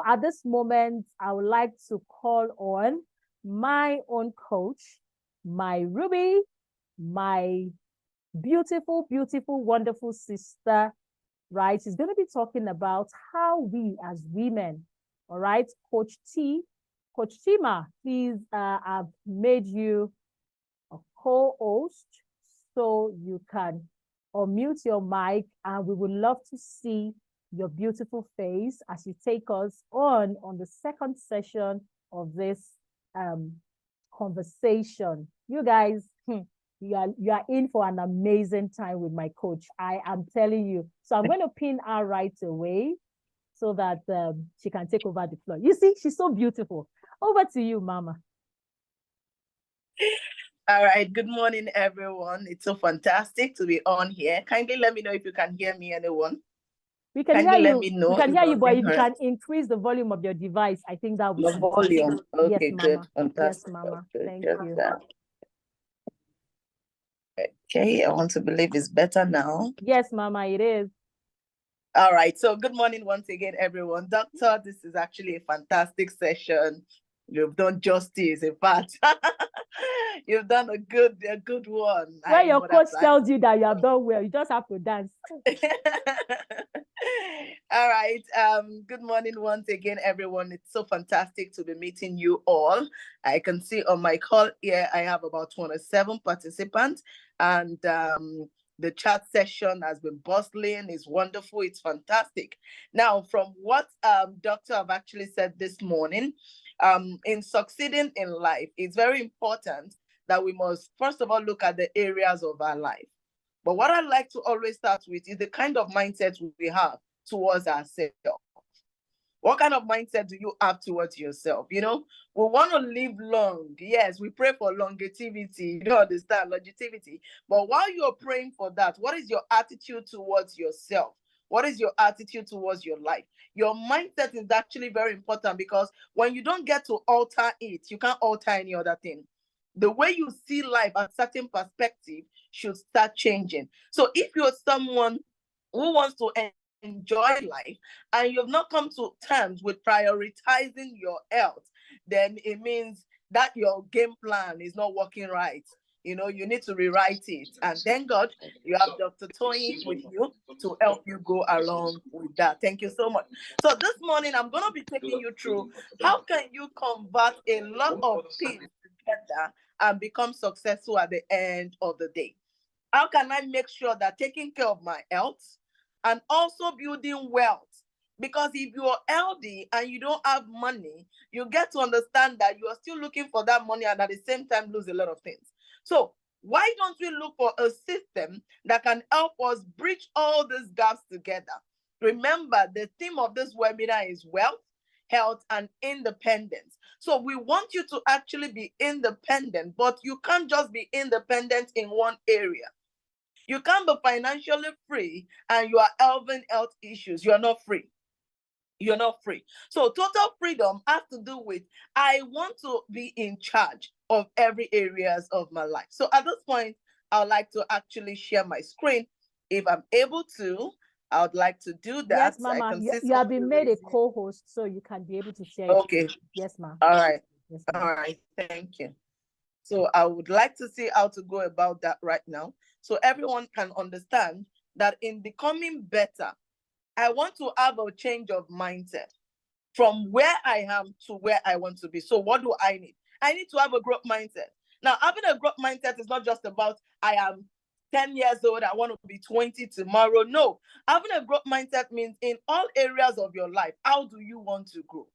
at this moment, I would like to call on my own coach, my Ruby, my beautiful, beautiful, wonderful sister, right? She's going to be talking about how we as women, all right, Coach Chima, please, I've made you a co-host so you can unmute your mic, and we would love to see your beautiful face as you take us on the second session of this conversation. You guys, you are in for an amazing time with my coach. I am telling you. So I'm going to pin her right away so that she can take over the floor. You see, she's so beautiful. Over to you, Mama. All right. Good morning, everyone. It's so fantastic to be on here. Kindly let me know if you can hear me, anyone. We can Kindly hear let you. me know. We can hear you, but if you can increase the volume of your device, I think that would be the volume. Okay, yes, good. Mama. Fantastic. Yes, Mama. Okay, Thank just you. that. Okay, I want to believe it's better now. Yes, Mama, it is. All right. So good morning once again, everyone. Doctor, this is actually a fantastic session. You've done justice. In fact, you've done a good one. When your coach tells you that you have done well, you just have to dance. All right. Good morning once again, everyone. It's so fantastic to be meeting you all. I can see on my call here, I have about 27 participants, and the chat session has been bustling. It's wonderful. It's fantastic. Now, from what Doctor have actually said this morning, in succeeding in life, it's very important that we must, first of all, look at the areas of our life. But what I like to always start with is the kind of mindset we have towards ourselves. What kind of mindset do you have towards yourself? You know, we want to live long. Yes, we pray for longevity. You don't understand longevity. But while you're praying for that, what is your attitude towards yourself? What is your attitude towards your life? Your mindset is actually very important, because when you don't get to alter it, you can't alter any other thing. The way you see life at a certain perspective should start changing. So if you're someone who wants to enjoy life and you've not come to terms with prioritizing your health, then it means that your game plan is not working right. You know, you need to rewrite it. And thank God you have Dr. Tony with you to help you go along with that. Thank you so much. So this morning, I'm going to be taking you through how can you convert a lot of things together and become successful at the end of the day. How can I make sure that taking care of my health and also building wealth? Because if you're healthy and you don't have money, you get to understand that you are still looking for that money and at the same time lose a lot of things. So why don't we look for a system that can help us bridge all these gaps together? Remember, the theme of this webinar is wealth, health, and independence. So we want you to actually be independent, but you can't just be independent in one area. You can't be financially free and you are having health issues. You're not free. You're not free. So total freedom has to do with, I want to be in charge of every areas of my life. So at this point, I would like to actually share my screen. If I'm able to, I would like to do that. Yes, Mama. You have been made a co-host, so you can be able to share. Okay. Yes, ma'am. All right. Yes, all right. Thank you. So I would like to see how to go about that right now, so everyone can understand that in becoming better, I want to have a change of mindset from where I am to where I want to be. So what do I need? I need to have a growth mindset. Now, having a growth mindset is not just about I am 10 years old, I want to be 20 tomorrow. No, having a growth mindset means in all areas of your life, how do you want to grow?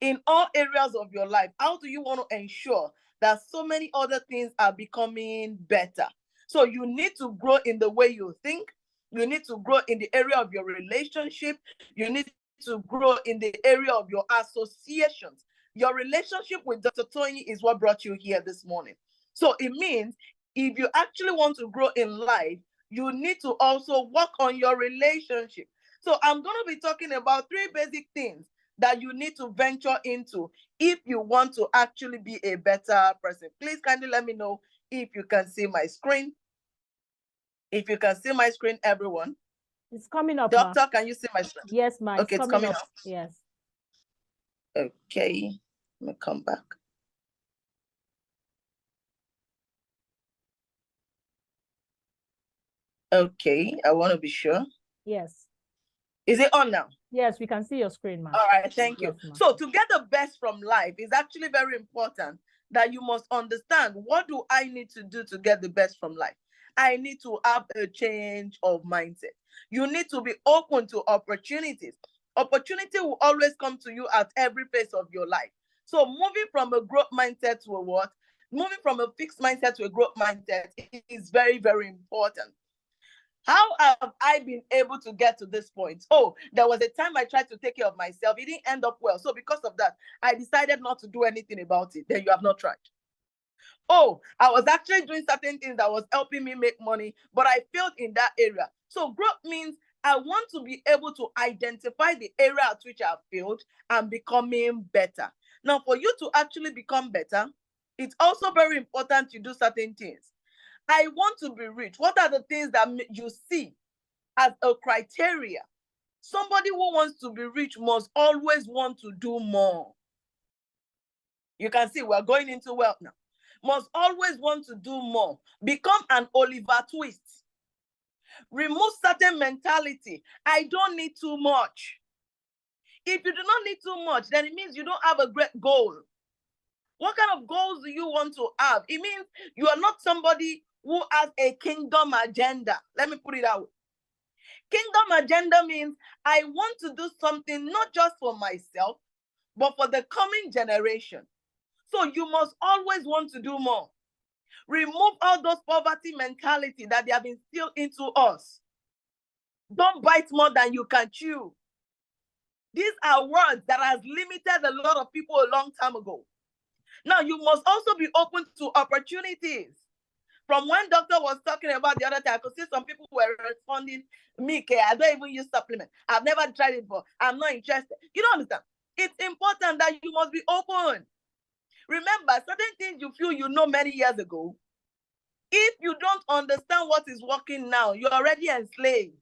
In all areas of your life, how do you want to ensure that so many other things are becoming better? So you need to grow in the way you think. You need to grow in the area of your relationship. You need to grow in the area of your associations. Your relationship with Dr. Tony is what brought you here this morning. So it means if you actually want to grow in life, you need to also work on your relationship. So I'm going to be talking about 3 basic things that you need to venture into if you want to actually be a better person. Please kindly let me know if you can see my screen. If you can see my screen, everyone. It's coming up, Doctor, can you see my screen? Yes, ma'am. Okay, it's coming up. Yes. Okay, let me come back. Okay, I want to be sure. Yes. Is it on now? Yes, we can see your screen, ma'am. All right, thank you. Yes, So to get the best from life is actually very important that you must understand, what do I need to do to get the best from life? I need to have a change of mindset. You need to be open to opportunities. Opportunity will always come to you at every phase of your life. So moving from a growth mindset to a what? Moving from a fixed mindset to a growth mindset is very, very important. How have I been able to get to this point? Oh, there was a time I tried to take care of myself. It didn't end up well. So because of that, I decided not to do anything about it. Then you have not tried. Oh, I was actually doing certain things that was helping me make money, but I failed in that area. So growth means I want to be able to identify the area at which I've failed and becoming better. Now, for you to actually become better, it's also very important to do certain things. I want to be rich. What are the things that you see as a criteria? Somebody who wants to be rich must always want to do more. You can see we're going into wealth now. Must always want to do more. Become an Oliver Twist. Remove certain mentality. I don't need too much. If you do not need too much, then it means you don't have a great goal. What kind of goals do you want to have? It means you are not somebody who has a kingdom agenda. Let me put it out. Kingdom agenda means I want to do something not just for myself, but for the coming generation. So you must always want to do more. Remove all those poverty mentality that they have instilled into us. Don't bite more than you can chew. These are words that has limited a lot of people a long time ago. Now, you must also be open to opportunities. From when doctor was talking about the other time, I could see some people were responding, me, I don't even use supplement. I've never tried it before. I'm not interested. You don't understand. It's important that you must be open. Remember, certain things you feel you know many years ago, if you don't understand what is working now, you're already enslaved.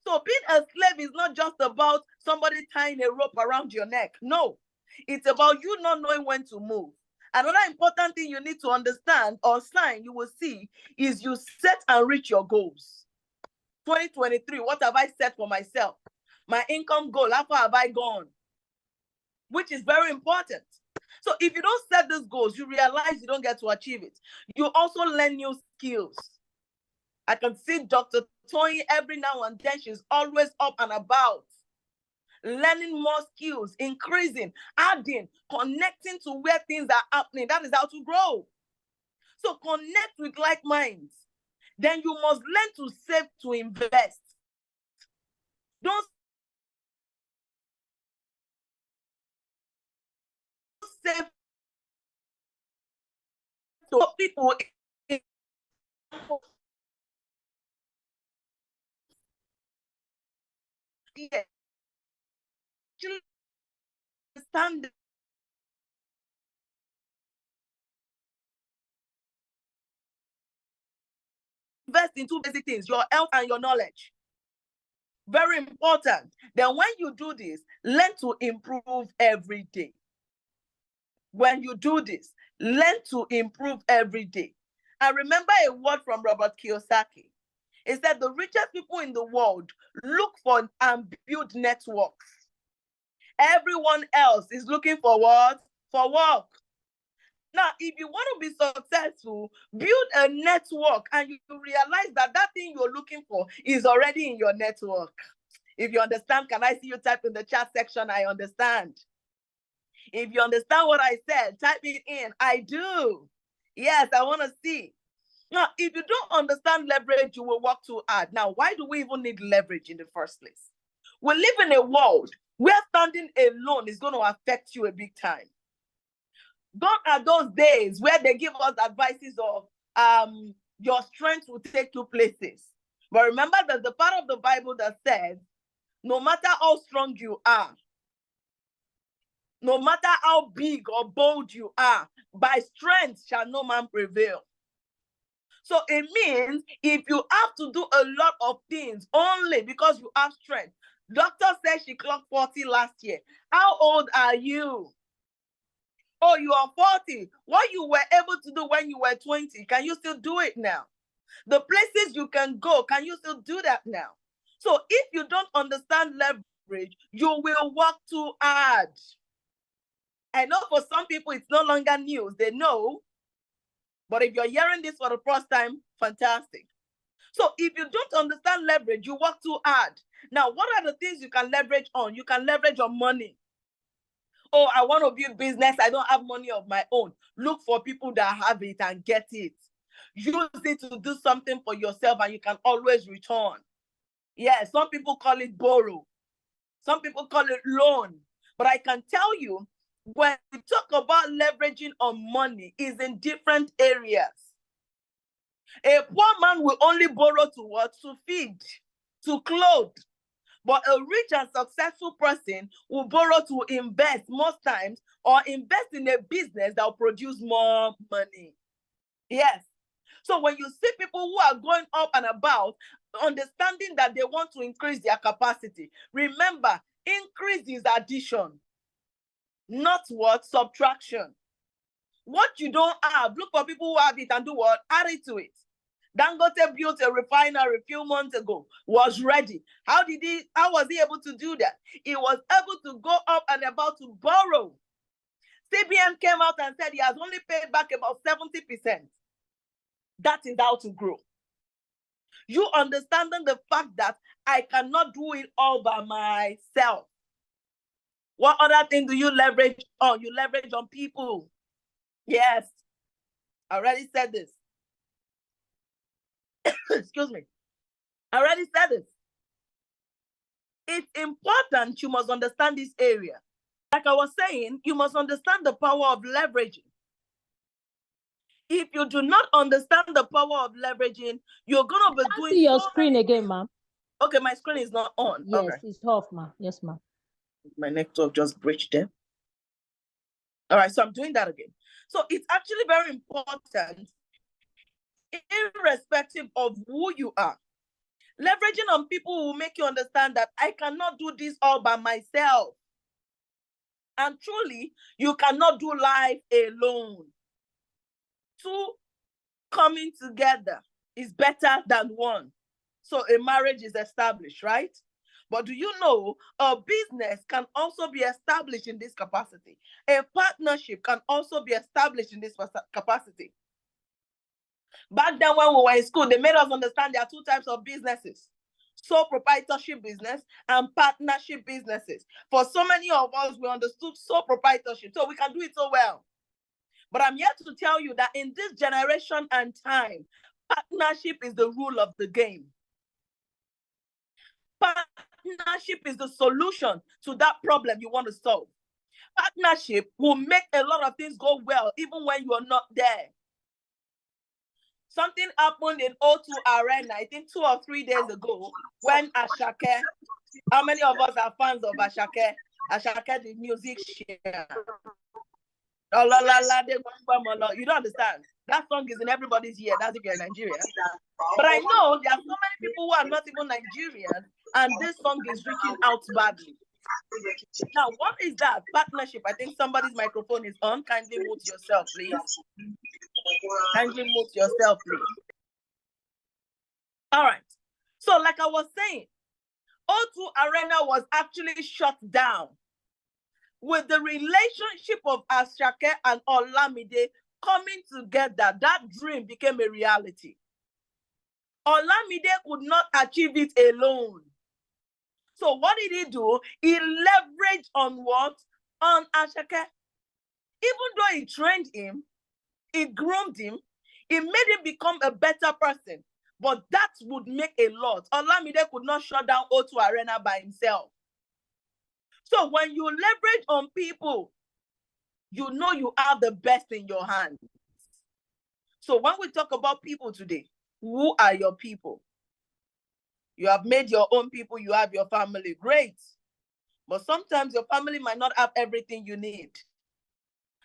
So being a slave is not just about somebody tying a rope around your neck. No, it's about you not knowing when to move. Another important thing you need to understand or sign you will see is you set and reach your goals. 2023, what have I set for myself? My income goal, how far have I gone? Which is very important. So if you don't set these goals, you realize you don't get to achieve it. You also learn new skills. I can see Dr. Tony every now and then, she's always up and about, learning more skills, increasing, adding, connecting to where things are happening. That is how to grow. So connect with like minds. Then you must learn to save to invest. Don't save to people. Understand invest in two basic things, your health and your knowledge. Very important. Then when you do this, learn to improve every day. When you do this, learn to improve every day. I remember a word from Robert Kiyosaki. It said the richest people in the world look for and build networks. Everyone else is looking for what? For work. Now, if you want to be successful, build a network and you realize that that thing you're looking for is already in your network. If you understand, can I see you type in the chat section? I understand. If you understand what I said, type it in. I do. Yes, I want to see. Now, if you don't understand leverage, you will work too hard. Now, why do we even need leverage in the first place? We live in a world where standing alone is going to affect you a big time. Gone are those days where they give us advices of your strength will take you places. But remember, there's the part of the Bible that says, no matter how strong you are, no matter how big or bold you are, by strength shall no man prevail. So it means if you have to do a lot of things only because you have strength, Doctor said she clocked 40 last year. How old are you? Oh, you are 40. What you were able to do when you were 20, can you still do it now? The places you can go, can you still do that now? So if you don't understand leverage, you will work too hard. I know for some people it's no longer news. They know. But if you're hearing this for the first time, fantastic. So if you don't understand leverage, you work too hard. Now, what are the things you can leverage on? You can leverage on money. Oh, I want to build business. I don't have money of my own. Look for people that have it and get it. Use it to do something for yourself and you can always return. Yeah, some people call it borrow. Some people call it loan. But I can tell you, when we talk about leveraging on money, is in different areas. A poor man will only borrow to what? To feed, to clothe. But a rich and successful person will borrow to invest most times or invest in a business that will produce more money. Yes. So when you see people who are going up and about, understanding that they want to increase their capacity, remember, increase is addition, not what? Subtraction. What you don't have, look for people who have it and do what? Add it to it. Dangote built a refinery a few months ago, was ready. How was he able to do that? He was able to go up and about to borrow. CBN came out and said he has only paid back about 70%. That is how to grow. You understanding the fact that I cannot do it all by myself. What other thing do you leverage on? You leverage on people. Yes, I already said this. Excuse me. I already said this. It's important you must understand this area. Like I was saying, you must understand the power of leveraging. If you do not understand the power of leveraging, you're going to be doing see your screen again, ma'am. Okay, my screen is not on. Yes, okay. It's off, ma'am. Yes, ma'am. My network just breached there. All right, so I'm doing that again. So it's actually very important, irrespective of who you are. Leveraging on people will make you understand that I cannot do this all by myself. And truly, you cannot do life alone. Two coming together is better than one. So a marriage is established, right? But do you know a business can also be established in this capacity? A partnership can also be established in this capacity. Back then when we were in school, they made us understand there are two types of businesses: sole proprietorship business and partnership businesses. For so many of us, we understood sole proprietorship, so we can do it so well. But I'm here to tell you that in this generation and time, partnership is the rule of the game. Partnership is the solution to that problem you want to solve. Partnership will make a lot of things go well, even when you are not there. Something happened in O2 Arena, I think 2 or 3 days ago, when Asake, how many of us are fans of Asake? Asake, the music share. You don't understand. That song is in everybody's ear. That's if you're in Nigeria. But I know there are so many people who are not even Nigerian, and this song is reaching out badly. Now, what is that? Partnership. I think somebody's microphone is on. Kindly mute yourself, please. Kindly mute yourself, please. All right. So, like I was saying, O2 Arena was actually shut down with the relationship of Asake and Olamide coming together. That dream became a reality. Olamide could not achieve it alone. So what did he do? He leveraged on what? On Asake. Even though he trained him, he groomed him, he made him become a better person. But that would make a lot. Olamide could not shut down O2 Arena by himself. So when you leverage on people, you know you have the best in your hands. So when we talk about people today, who are your people? You have made your own people, you have your family, great. But sometimes your family might not have everything you need.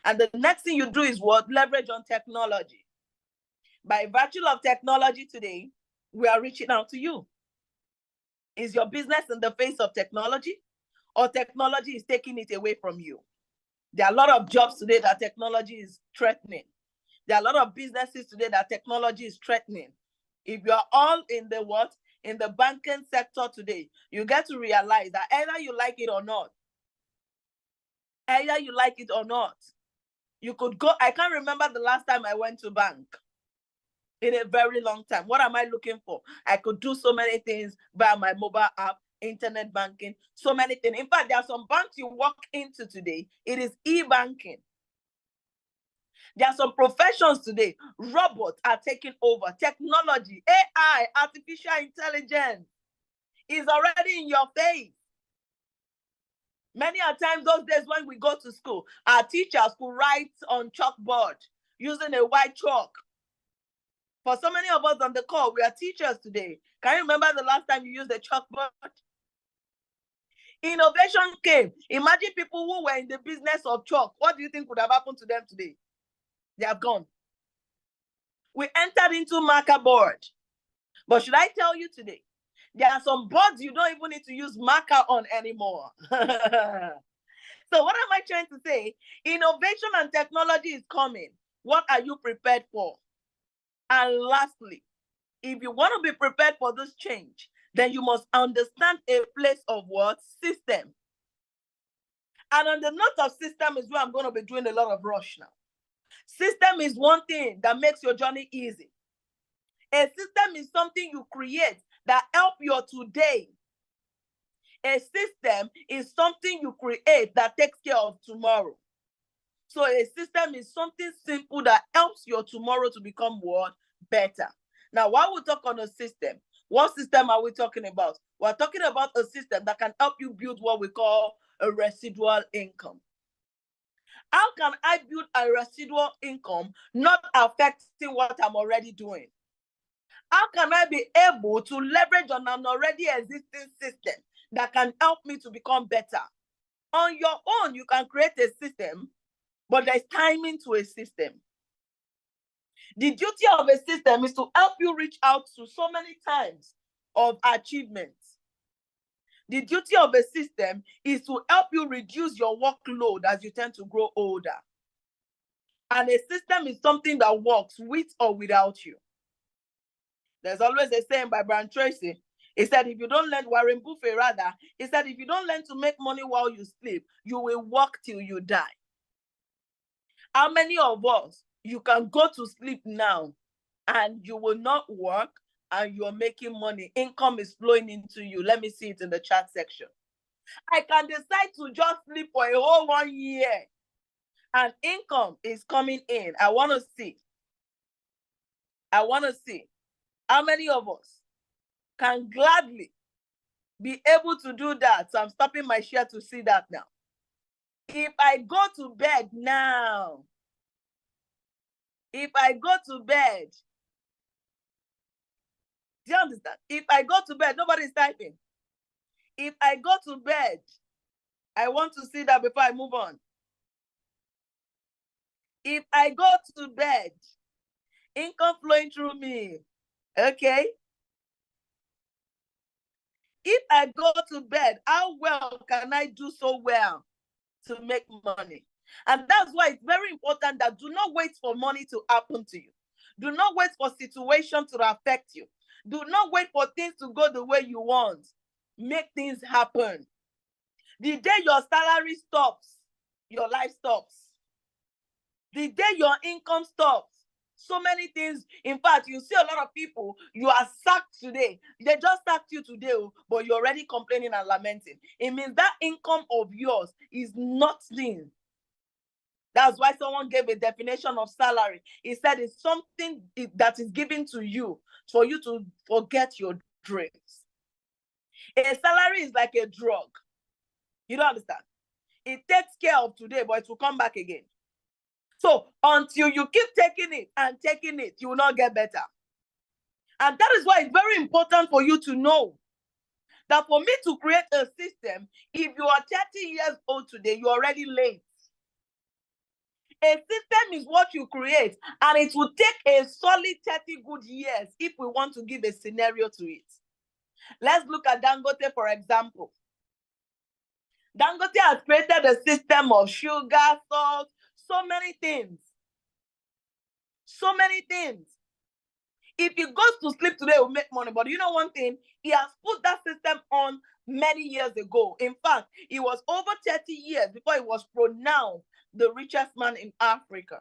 And the next thing you do is what? Leverage on technology. By virtue of technology today, we are reaching out to you. Is your business in the face of technology, or technology is taking it away from you? There are a lot of jobs today that technology is threatening. There are a lot of businesses today that technology is threatening. If you are all in the what? In the banking sector today, you get to realize that either you like it or not, you could go. I can't remember the last time I went to bank in a very long time. What am I looking for? I could do so many things via my mobile app, internet banking, so many things. In fact, there are some banks you walk into today, it is e-banking. There are some professions today, robots are taking over. Technology, AI, artificial intelligence is already in your face. Many a times those days when we go to school, our teachers could write on chalkboard using a white chalk. For so many of us on the call, we are teachers today. Can you remember the last time you used a chalkboard? Innovation came. Imagine people who were in the business of chalk. What do you think would have happened to them today? They have gone. We entered into marker board. But should I tell you today, there are some boards you don't even need to use marker on anymore. So what am I trying to say? Innovation and technology is coming. What are you prepared for? And lastly, if you want to be prepared for this change, then you must understand a place of what? System. And on the note of system is where I'm going to be doing a lot of rush now. System is one thing that makes your journey easy. A system is something you create that help your today. A system is something you create that takes care of tomorrow. So a system is something simple that helps your tomorrow to become what? Better. Now, while we talk on a system, what system are we talking about? We're talking about a system that can help you build what we call a residual income. How can I build a residual income not affecting what I'm already doing? How can I be able to leverage on an already existing system that can help me to become better? On your own, you can create a system, but there's timing to a system. The duty of a system is to help you reach out to so many times of achievements. The duty of a system is to help you reduce your workload as you tend to grow older. And a system is something that works with or without you. There's always a saying by Brian Tracy. He said, if you don't learn, Warren Buffett rather, he said, if you don't learn to make money while you sleep, you will work till you die. How many of us, you can go to sleep now and you will not work and you're making money? Income is flowing into you. Let me see it in the chat section. I can decide to just sleep for a whole 1 year and income is coming in. I want to see. How many of us can gladly be able to do that? So I'm stopping my share to see that now. If I go to bed now, do you understand? If I go to bed, nobody's typing. If I go to bed, I want to see that before I move on. If I go to bed, income flowing through me, okay? If I go to bed, how well can I do so well to make money? And that's why it's very important that do not wait for money to happen to you. Do not wait for situations to affect you. Do not wait for things to go the way you want. Make things happen. The day your salary stops, your life stops. The day your income stops, so many things. In fact, you see a lot of people, you are sacked today. They just sacked you today, but you're already complaining and lamenting. It means that income of yours is nothing. That's why someone gave a definition of salary. He said it's something that is given to you for you to forget your dreams. A salary is like a drug. You don't understand? It takes care of today, but it will come back again. So until you keep taking it and taking it, you will not get better. And that is why it's very important for you to know that for me to create a system, if you are 30 years old today, you're already late. A system is what you create, and it will take a solid 30 good years if we want to give a scenario to it. Let's look at Dangote, for example. Dangote has created a system of sugar, salt, so many things. So many things. If he goes to sleep today, he will make money. But you know one thing? He has put that system on many years ago. In fact, it was over 30 years before he was pronounced the richest man in Africa.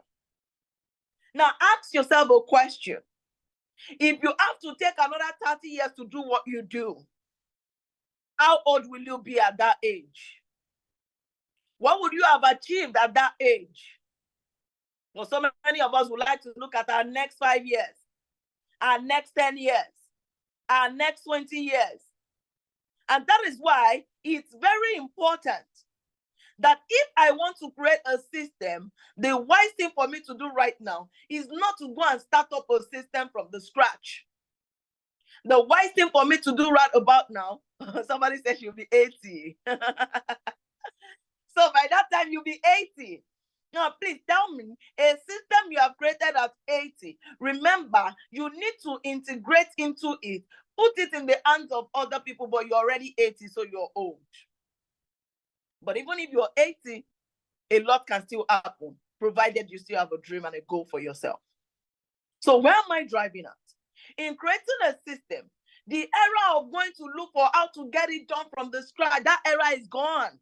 Now, ask yourself a question. If you have to take another 30 years to do what you do, how old will you be at that age? What would you have achieved at that age? Well, so many of us would like to look at our next 5 years, our next 10 years, our next 20 years. And that is why it's very important that if I want to create a system, the wise thing for me to do right now is not to go and start up a system from the scratch. The wise thing for me to do right about now, somebody says you'll be 80. So by that time, you'll be 80. Now, please tell me a system you have created at 80. Remember, you need to integrate into it. Put it in the hands of other people, but you're already 80, so you're old. But even if you're 80, a lot can still happen, provided you still have a dream and a goal for yourself. So where am I driving at? In creating a system, the era of going to look for how to get it done from the scratch, that era is gone.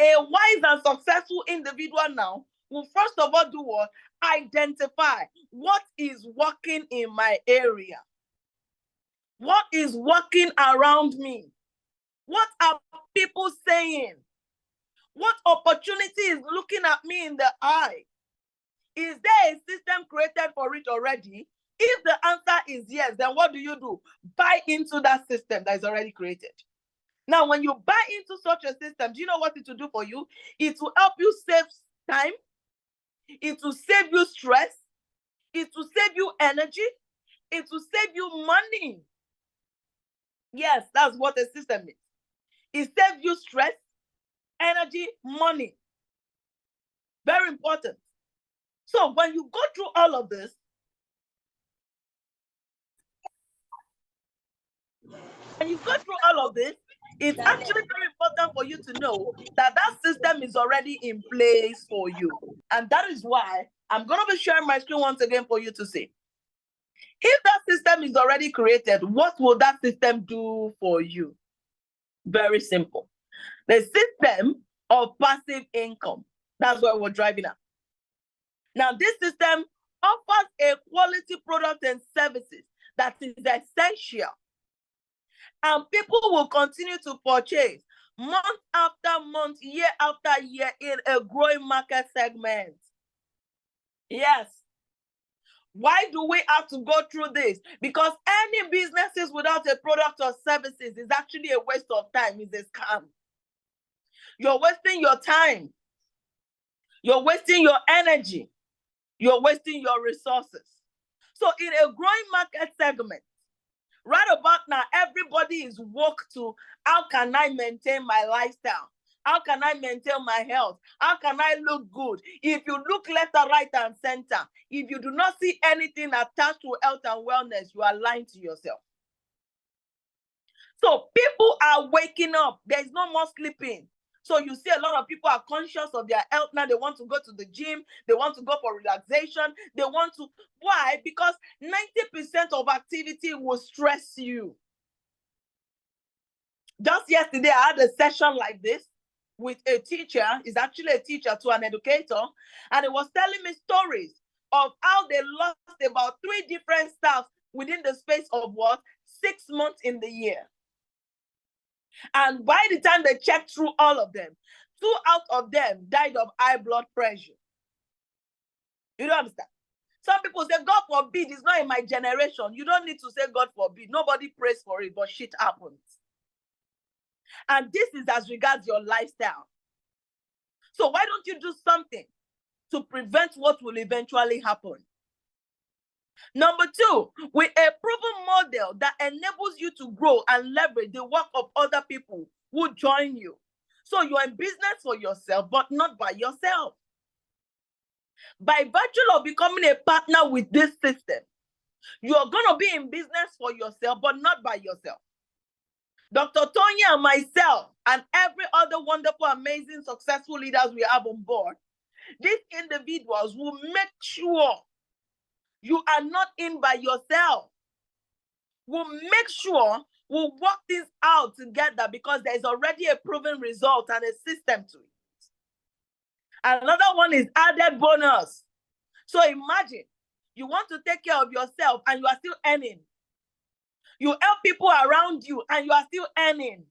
A wise and successful individual now will first of all do what? Identify what is working in my area. What is working around me? What are people saying? What opportunity is looking at me in the eye? Is there a system created for it already? If the answer is yes, then what do? Buy into that system that is already created. Now, when you buy into such a system, do you know what it will do for you? It will help you save time. It will save you stress. It will save you energy. It will save you money. Yes, that's what a system is. It saves you stress, energy, money. Very important. So when you go through all of this, it's actually very important for you to know that that system is already in place for you. And that is why I'm going to be sharing my screen once again for you to see. If that system is already created, what will that system do for you? Very simple. The system of passive income. That's what we're driving at. Now, this system offers a quality product and services that is essential. And people will continue to purchase month after month, year after year in a growing market segment. Yes. Why do we have to go through this? Because any businesses without a product or services is actually a waste of time. It's a scam. You're wasting your time. You're wasting your energy. You're wasting your resources. So in a growing market segment, right about now, everybody is woke to how can I maintain my lifestyle? How can I maintain my health? How can I look good? If you look left and right and center, if you do not see anything attached to health and wellness, you are lying to yourself. So people are waking up. There's no more sleeping. So you see a lot of people are conscious of their health now. They want to go to the gym. They want to go for relaxation. They want to. Why? Because 90% of activity will stress you. Just yesterday, I had a session like this with a teacher. He's actually a teacher to an educator. And he was telling me stories of how they lost about 3 different staff within the space of 6 months in the year. And by the time they checked through all of them, 2 out of them died of high blood pressure. You don't understand? Some people say, God forbid, it's not in my generation. You don't need to say God forbid. Nobody prays for it, but shit happens. And this is as regards your lifestyle. So why don't you do something to prevent what will eventually happen? Number 2, with a proven model that enables you to grow and leverage the work of other people who join you. So you're in business for yourself, but not by yourself. By virtue of becoming a partner with this system, you're going to be in business for yourself, but not by yourself. Dr. Tony and myself and every other wonderful, amazing, successful leaders we have on board, these individuals will make sure you are not in by yourself. We'll make sure we'll work this out together because there's already a proven result and a system to it. Another one is added bonus. So imagine you want to take care of yourself and you are still earning. You help people around you and you are still earning.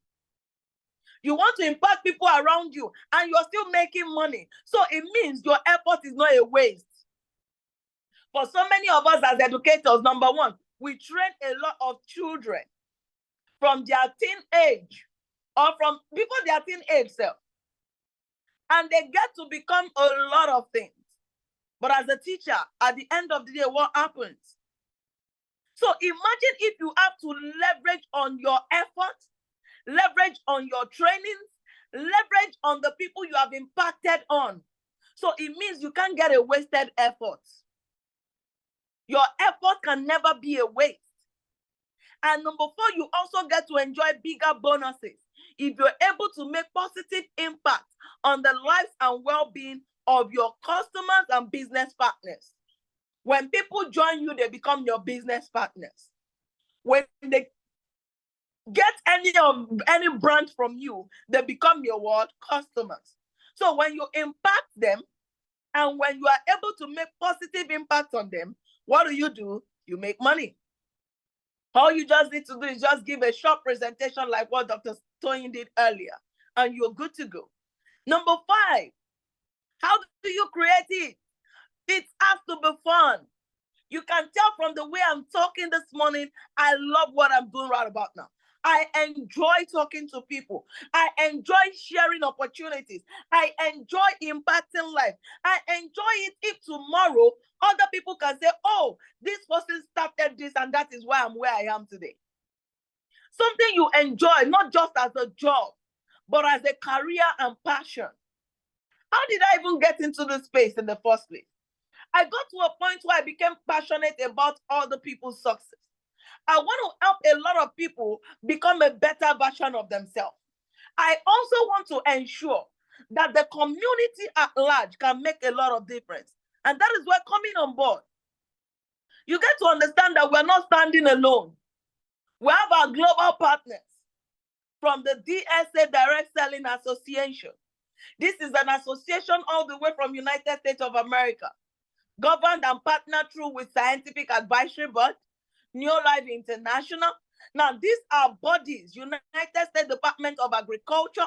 You want to impact people around you and you're still making money. So it means your effort is not a waste. For so many of us as educators, number one, we train a lot of children from their teen age or from before their teen age self. And they get to become a lot of things. But as a teacher, at the end of the day, what happens? So imagine if you have to leverage on your effort, leverage on your trainings, leverage on the people you have impacted on. So it means you can't get a wasted effort. Your effort can never be a waste. And number four, you also get to enjoy bigger bonuses if you're able to make positive impact on the lives and well-being of your customers and business partners. When people join you, they become your business partners. When they get any brand from you, they become your what? Customers. So when you impact them and when you are able to make positive impact on them, what do? You make money. All you just need to do is just give a short presentation like what Dr. Tony did earlier, and you're good to go. Number five, how do you create it? It has to be fun. You can tell from the way I'm talking this morning, I love what I'm doing right about now. I enjoy talking to people. I enjoy sharing opportunities. I enjoy impacting life. I enjoy it if tomorrow other people can say, oh, this person started this and that is why I'm where I am today. Something you enjoy, not just as a job, but as a career and passion. How did I even get into this space in the first place? I got to a point where I became passionate about other people's success. I want to help a lot of people become a better version of themselves. I also want to ensure that the community at large can make a lot of difference. And that is why coming on board, you get to understand that we're not standing alone. We have our global partners from the DSA Direct Selling Association. This is an association all the way from United States of America, governed and partnered through with Scientific Advisory Board, Neolife International. Now, these are bodies: United States Department of Agriculture,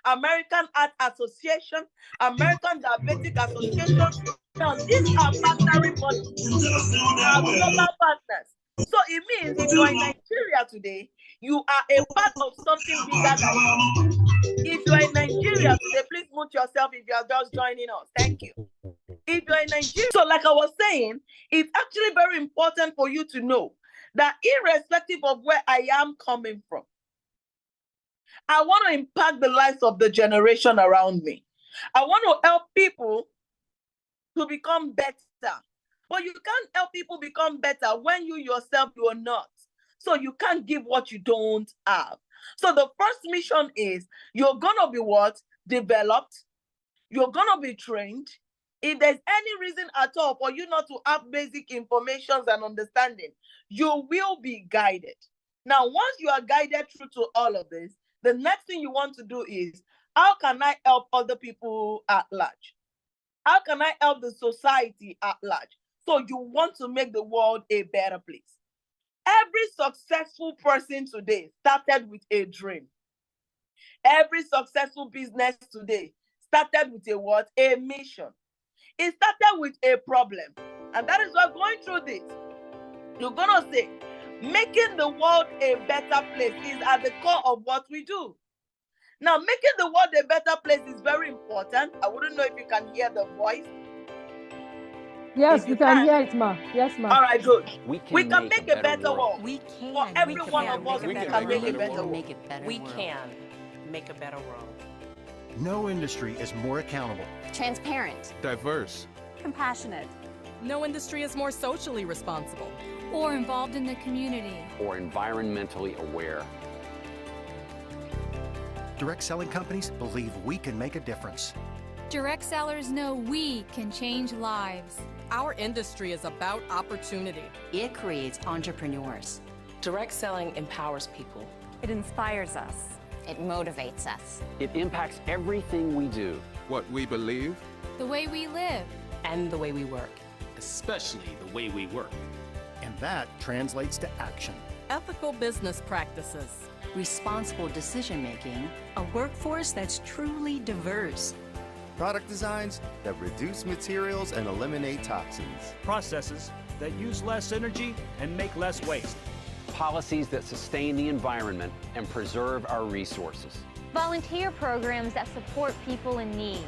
American Art Association, American Diabetic Association. Now, these are partnering bodies, are global partners. So it means if you're in Nigeria today, you are a part of something bigger than you. If you're in Nigeria today, please mute yourself if you're just joining us. Thank you. If you're in Nigeria, so like I was saying, it's actually very important for you to know that irrespective of where I am coming from, I want to impact the lives of the generation around me. I want to help people to become better. But you can't help people become better when you yourself, you are not. So you can't give what you don't have. So the first mission is you're going to be what? Developed. You're going to be trained. If there's any reason at all for you not to have basic information and understanding, you will be guided. Now, once you are guided through to all of this, the next thing you want to do is, how can I help other people at large? How can I help the society at large? So you want to make the world a better place. Every successful person today started with a dream. Every successful business today started with a what? A mission. It started with a problem. And that is why going through this, you're going to say, making the world a better place is at the core of what we do. Now, making the world a better place is very important. I wouldn't know if you can hear the voice. Yes, we can hear it, ma. Yes, ma. All right, good. We can make a better world. We can. For every one of us, we can make a better world. We can make a better world. No industry is more accountable, transparent, diverse, compassionate. No industry is more socially responsible or involved in the community or environmentally aware. direct selling companies believe we can make a difference. Direct sellers know we can change lives. Our industry is about opportunity. It creates entrepreneurs. Direct selling empowers people. It inspires us. It motivates us. It impacts everything we do. What we believe. The way we live. And the way we work. Especially the way we work. And that translates to action. Ethical business practices. Responsible decision-making. A workforce that's truly diverse. Product designs that reduce materials and eliminate toxins. Processes that use less energy and make less waste. Policies that sustain the environment and preserve our resources. Volunteer programs that support people in need.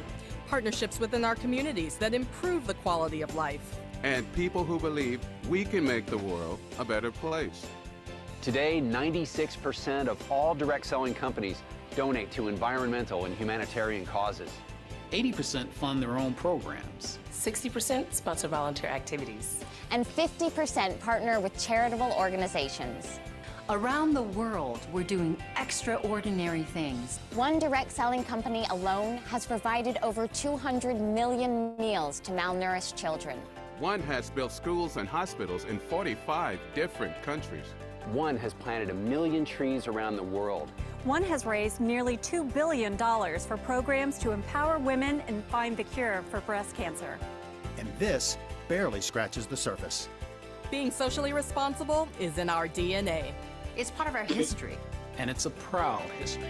Partnerships within our communities that improve the quality of life. And people who believe we can make the world a better place. Today, 96% of all direct selling companies donate to environmental and humanitarian causes. 80% fund their own programs. 60% sponsor volunteer activities. And 50% partner with charitable organizations. Around the world, we're doing extraordinary things. One direct selling company alone has provided over 200 million meals to malnourished children. One has built schools and hospitals in 45 different countries. One has planted 1 million trees around the world. One has raised nearly $2 billion for programs to empower women and find the cure for breast cancer. And this barely scratches the surface. Being socially responsible is in our DNA. It's part of our history. And it's a proud history.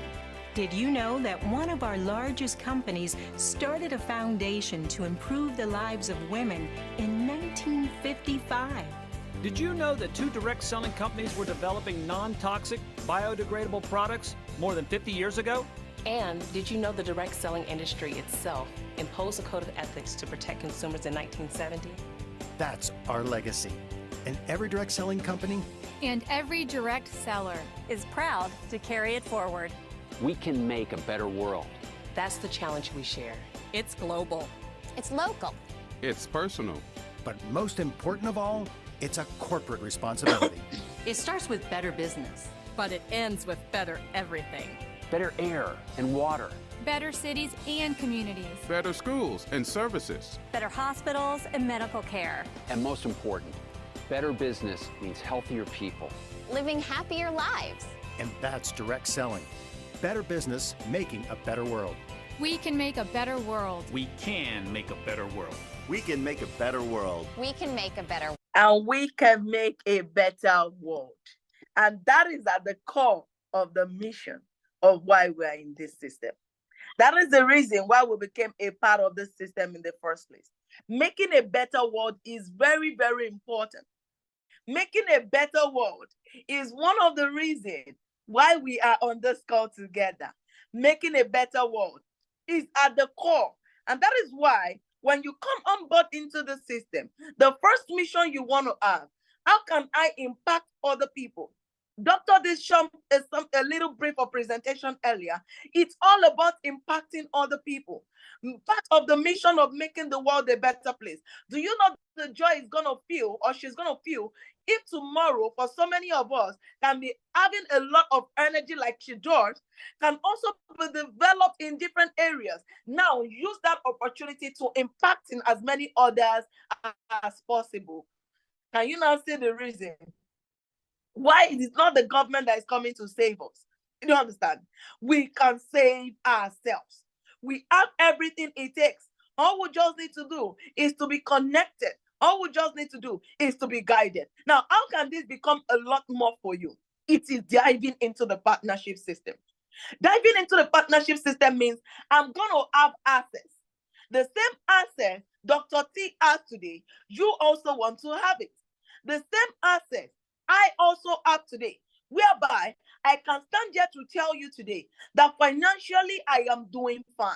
Did you know that one of our largest companies started a foundation to improve the lives of women in 1955? Did you know that 2 direct selling companies were developing non-toxic, biodegradable products more than 50 years ago? And did you know the direct selling industry itself imposed a code of ethics to protect consumers in 1970? That's our legacy. And every direct selling company And every direct seller Is proud to carry it forward. We can make a better world. That's the challenge we share. It's global. It's local. It's personal. But most important of all, it's a corporate responsibility. It starts with better business. But it ends with better everything. Better air and water. better cities and communities. Better schools and services. Better hospitals and medical care. And most important, better business means healthier people. Living happier lives. And that's direct selling. Better business making a better world. We can make a better world. We can make a better world. We can make a better world. We can make a better world. And we can make a better world. And that is at the core of the mission of why we are in this system. That is the reason why we became a part of this system in the first place. Making a better world is very, very important. Making a better world is one of the reasons why we are on this call together. Making a better world is at the core. And that is why when you come on board into the system, the first mission you want to have, how can I impact other people? Dr. Disham is a little brief of presentation earlier. It's all about impacting other people. Part of the mission of making the world a better place. Do you know the joy is going to feel, or she's going to feel, if tomorrow, for so many of us, can be having a lot of energy like she does, can also be developed in different areas. Now, use that opportunity to impact in as many others as possible. Can you now see the reason why it is not the government that is coming to save us? You don't understand? We can save ourselves. We have everything it takes. All we just need to do is to be connected. All we just need to do is to be guided. Now, how can this become a lot more for you? It is diving into the partnership system. Diving into the partnership system means I'm going to have access. The same access Dr. T has today, you also want to have it. The same access I also have today, whereby I can stand here to tell you today that financially I am doing fine.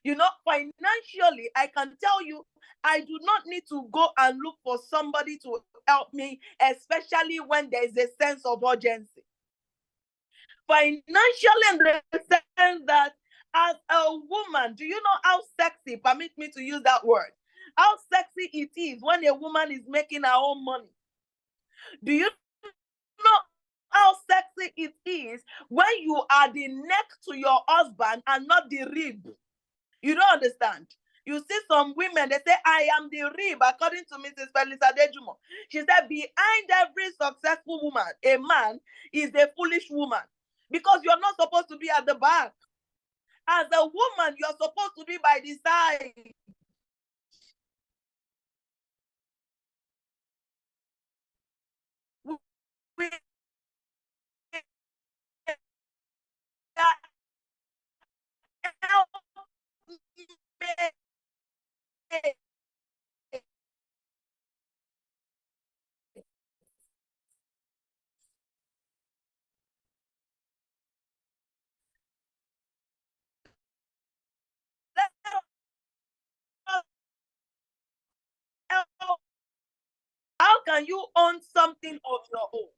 You know, financially, I can tell you I do not need to go and look for somebody to help me, especially when there is a sense of urgency. Financially, in the sense that as a woman, do you know how sexy, permit me to use that word, how sexy it is when a woman is making her own money? Do you know how sexy it is when you are the neck to your husband and not the rib. You don't understand. You see some women, they say, I am the rib, according to Mrs. Felisa Dejumo. She said, behind every successful woman, a man is a foolish woman. Because you're not supposed to be at the back. As a woman, you're supposed to be by the side. How can you own something of your own?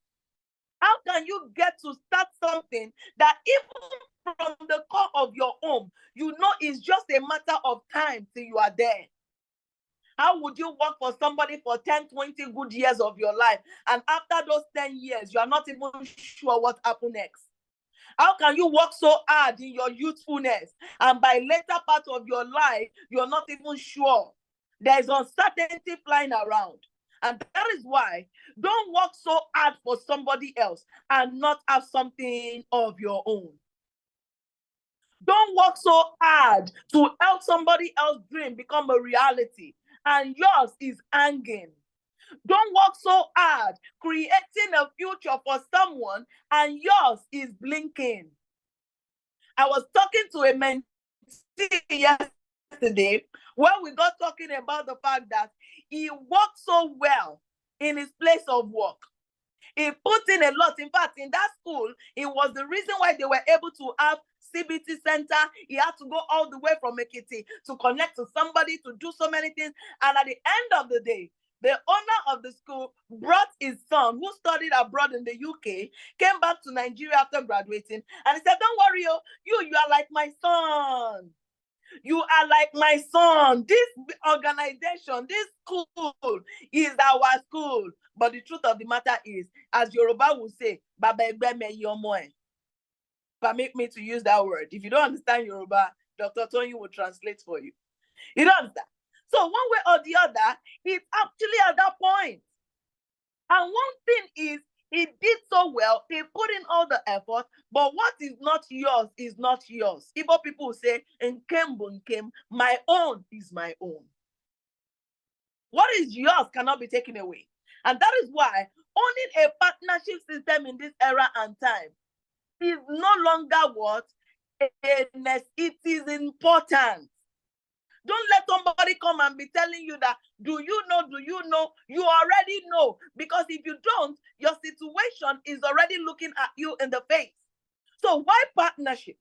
How can you get to start something that even from the core of your home, you know it's just a matter of time till you are there? How would you work for somebody for 10, 20 good years of your life, and after those 10 years, you are not even sure what happened next? How can you work so hard in your youthfulness, and by later part of your life, you're not even sure? There's uncertainty flying around. And that is why don't work so hard for somebody else and not have something of your own. Don't work so hard to help somebody else's dream become a reality and yours is hanging. Don't work so hard creating a future for someone and yours is blinking. I was talking to a mentee yesterday when we got talking about the fact that he worked so well in his place of work. He put in a lot. In fact, in that school, it was the reason why they were able to have CBT center. He had to go all the way from Ekiti to connect to somebody to do so many things. And at the end of the day, the owner of the school brought his son, who studied abroad in the UK, came back to Nigeria after graduating, and he said, don't worry, you are like my son. You are like my son. This organization, this school is our school. But the truth of the matter is, as Yoruba will say, Baba Egbe me yomo. Permit me to use that word. If you don't understand Yoruba, Dr. Tony will translate for you. You don't understand? So one way or the other, it's actually at that point. And one thing is, he did so well, he put in all the effort, but what is not yours is not yours. Igbo people say, "Nkem bu nkem," my own is my own. What is yours cannot be taken away. And that is why owning a partnership system in this era and time is no longer what? It is important. Don't let somebody come and be telling you that, do you know? You already know. Because if you don't, your situation is already looking at you in the face. So why partnership?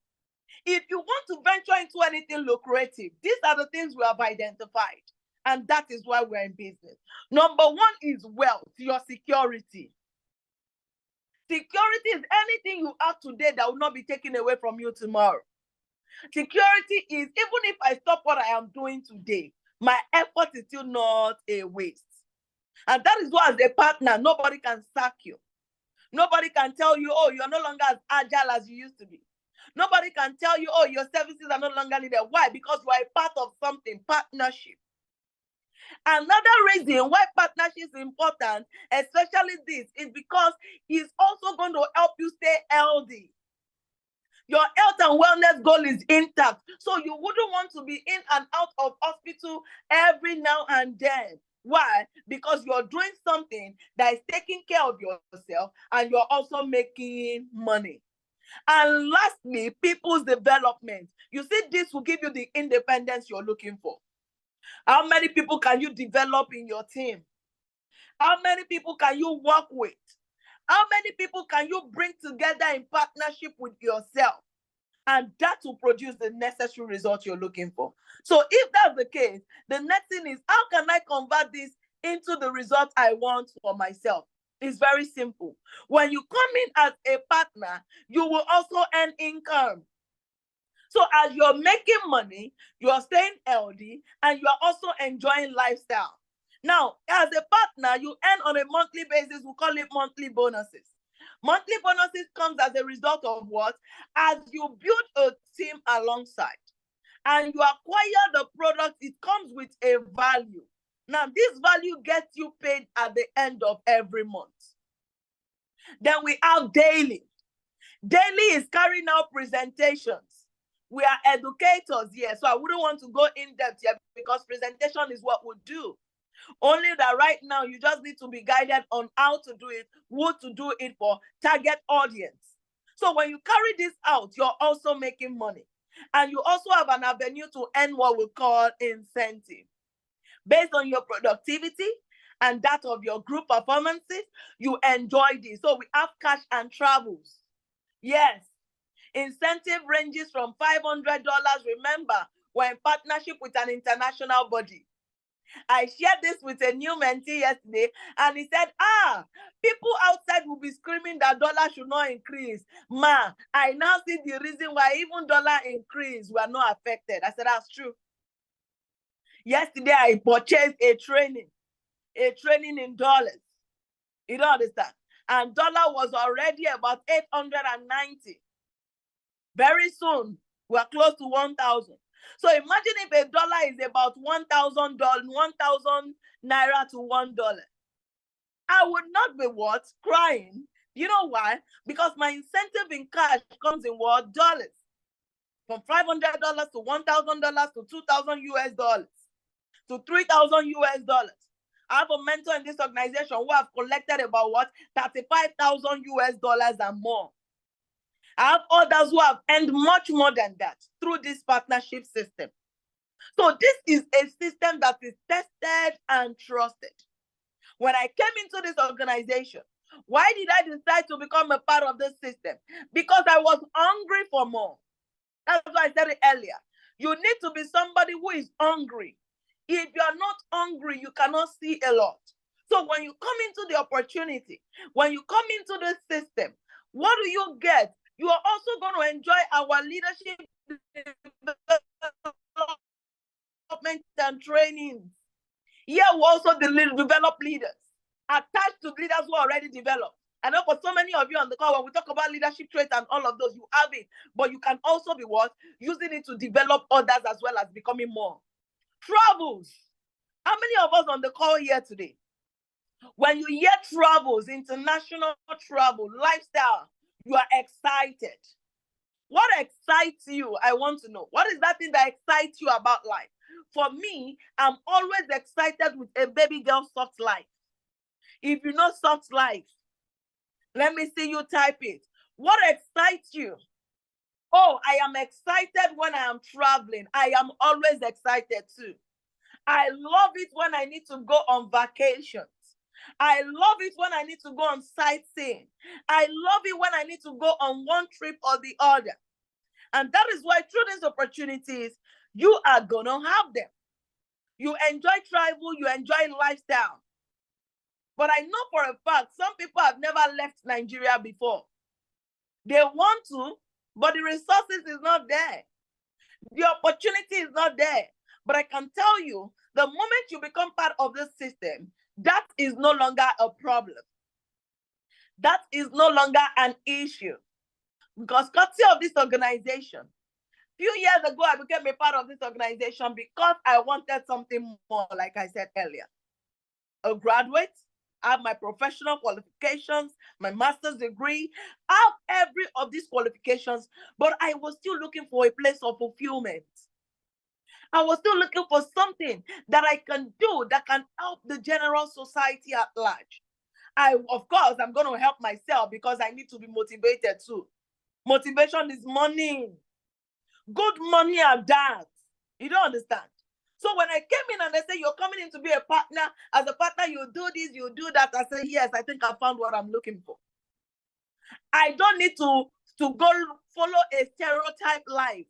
If you want to venture into anything lucrative, these are the things we have identified. And that is why we're in business. Number one is wealth, your security. Security is anything you have today that will not be taken away from you tomorrow. Security is, even if I stop what I am doing today, my effort is still not a waste. And that is why, as a partner, nobody can sack you. Nobody can tell you, oh, you're no longer as agile as you used to be. Nobody can tell you, oh, your services are no longer needed. Why? Because you are a part of something, partnership. Another reason why partnership is important, especially this, is because it's also going to help you stay healthy. Your health and wellness goal is intact. So you wouldn't want to be in and out of hospital every now and then. Why? Because you're doing something that is taking care of yourself and you're also making money. And lastly, people's development. You see, this will give you the independence you're looking for. How many people can you develop in your team? How many people can you work with? How many people can you bring together in partnership with yourself? And that will produce the necessary result you're looking for. So if that's the case, the next thing is, how can I convert this into the result I want for myself? It's very simple. When you come in as a partner, you will also earn income. So as you're making money, you're staying healthy, and you're also enjoying lifestyle. Now, as a partner, you earn on a monthly basis. We call it monthly bonuses. Monthly bonuses comes as a result of what? As you build a team alongside and you acquire the product, it comes with a value. Now, this value gets you paid at the end of every month. Then we have daily. Daily is carrying out presentations. We are educators here, so I wouldn't want to go in depth here because presentation is what we do. Only that right now you just need to be guided on how to do it, what to do it for, target audience. So when you carry this out, you're also making money. And you also have an avenue to earn what we call incentive. Based on your productivity and that of your group performances, you enjoy this. So we have cash and travels. Yes. Incentive ranges from $500. Remember, we're in partnership with an international body. I shared this with a new mentee yesterday, and he said, people outside will be screaming that dollar should not increase. Ma, I now see the reason why even dollar increase, we are not affected. I said, that's true. Yesterday, I purchased a training in dollars. You don't understand? And dollar was already about 890. Very soon, we're close to 1,000. So imagine if a dollar is about $1,000, 1,000 naira to $1. I would not be what? Crying. You know why? Because my incentive in cash comes in what? Dollars. From $500 to $1,000 to 2,000 US dollars to 3,000 US dollars. I have a mentor in this organization who have collected about what? 35,000 US dollars and more. I have others who have earned much more than that through this partnership system. So this is a system that is tested and trusted. When I came into this organization, why did I decide to become a part of this system? Because I was hungry for more. That's why I said it earlier. You need to be somebody who is hungry. If you are not hungry, you cannot see a lot. So when you come into the opportunity, when you come into the system, what do you get? You are also going to enjoy our leadership development and trainings. Here we also develop leaders attached to leaders who are already developed. I know for so many of you on the call, when we talk about leadership traits and all of those, you have it, but you can also be what? Using it to develop others as well as becoming more. Travels. How many of us on the call here today? When you hear travels, international travel, lifestyle, you are excited. What excites you? I want to know. What is that thing that excites you about life? For me, I'm always excited with a baby girl soft life. If you know soft life, let me see you type it. What excites you? Oh, I am excited when I am traveling. I am always excited too. I love it when I need to go on vacations. I love it when I need to go on sightseeing. I love it when I need to go on one trip or the other. And that is why through these opportunities, you are going to have them. You enjoy travel, you enjoy lifestyle. But I know for a fact, some people have never left Nigeria before. They want to, but the resources is not there. The opportunity is not there. But I can tell you, the moment you become part of this system, that is no longer a problem. That is no longer an issue. Because courtesy of this organization, a few years ago, I became a part of this organization because I wanted something more, like I said earlier. A graduate, I have my professional qualifications, my master's degree, I have every of these qualifications, but I was still looking for a place of fulfillment. I was still looking for something that I can do that can help the general society at large. Of course, I'm going to help myself because I need to be motivated too. Motivation is money. Good money and that. You don't understand. So when I came in and they say, you're coming in to be a partner, as a partner, you do this, you do that. I say, yes, I think I found what I'm looking for. I don't need to go follow a stereotype life.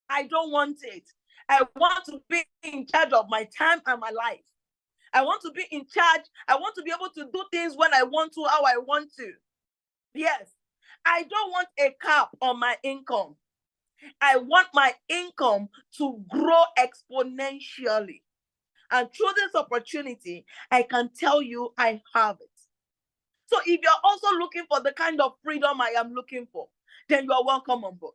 I don't want it. I want to be in charge of my time and my life. I want to be in charge. I want to be able to do things when I want to, how I want to. Yes. I don't want a cap on my income. I want my income to grow exponentially. And through this opportunity, I can tell you I have it. So if you're also looking for the kind of freedom I am looking for, then you are welcome on board.